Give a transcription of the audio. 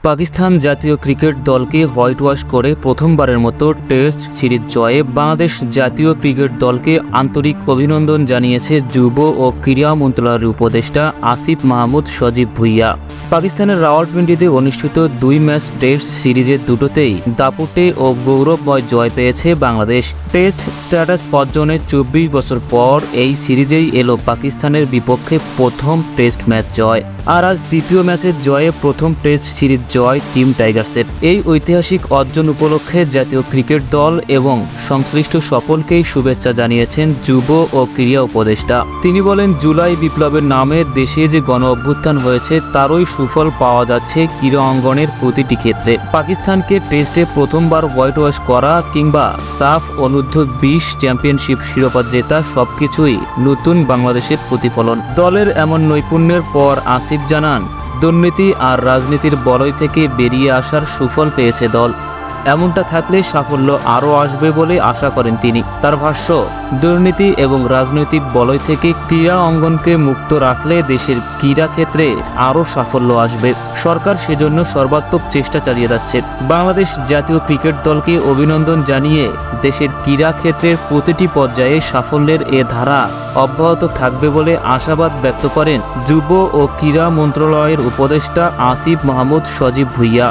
পাকিস্তান জাতীয় ক্রিকেট দলকে white wash করে প্রথমবারের মতো টেস্ট সিরিজ জয়ে বাংলাদেশ জাতীয় ক্রিকেট দলকে আন্তরিক অভিনন্দন জানিয়েছে যুব ও ক্রীড়া মন্ত্রণালয়ের উপদেষ্টা আসিফ মাহমুদ সজীব ভুইয়া। পাকিস্তানের রাওয়ালপিন্ডিতে অনুষ্ঠিত 2 ম্যাচ টেস্ট সিরিজের দুটোতেই দাপুটে ও গৌরবময় জয় পেয়েছে বাংলাদেশ। টেস্ট স্ট্যাটাস অর্জনের 24 বছর পর এই সিরিজেই এলো পাকিস্তানের বিপক্ষে প্রথম টেস্ট ম্যাচ জয়। আর আজ দ্বিতীয় ম্যাচের জয়ে প্রথম টেস্ট সিরিজ জয় টিম টাইগার্সের। এই ঐতিহাসিক অর্জন উপলক্ষে জাতীয় ক্রিকেট দল এবং সংশ্লিষ্ট সকলকেই শুভেচ্ছা জানিয়েছেন যুব ও ক্রীড়া উপদেষ্টা। তিনি বলেন, জুলাই বিপ্লবের নামে দেশে যে গণ অভ্যুত্থান হয়েছে তারই সুফল পাওয়া যাচ্ছে ক্রীড়া অঙ্গনের প্রতিটি ক্ষেত্রে। পাকিস্তানকে টেস্টে প্রথমবার হোয়াইট ওয়াশ করা কিংবা সাফ অনূর্ধ্ব-20 চ্যাম্পিয়নশিপ শিরোপা জেতা সবকিছুই নতুন বাংলাদেশের প্রতিফলন। দলের এমন নৈপুণ্যের পর আসিফ জানান, দুর্নীতি আর রাজনীতির বলয় থেকে বেরিয়ে আসার সুফল পেয়েছে দল। এমনটা থাকলে সাফল্য আরও আসবে বলে আশা করেন তিনি। তার ভাষ্য, দুর্নীতি এবং রাজনৈতিক বলয় থেকে ক্রীড়া অঙ্গনকে মুক্ত রাখলে দেশের ক্রীড়া ক্ষেত্রে আরও সাফল্য আসবে। সরকার সেজন্য সর্বাত্মক চেষ্টা চালিয়ে যাচ্ছে। বাংলাদেশ জাতীয় ক্রিকেট দলকে অভিনন্দন জানিয়ে দেশের ক্রীড়া ক্ষেত্রের প্রতিটি পর্যায়ে সাফল্যের এ ধারা অব্যাহত থাকবে বলে আশাবাদ ব্যক্ত করেন যুব ও ক্রীড়া মন্ত্রণালয়ের উপদেষ্টা আসিফ মাহমুদ সজীব ভুইয়া।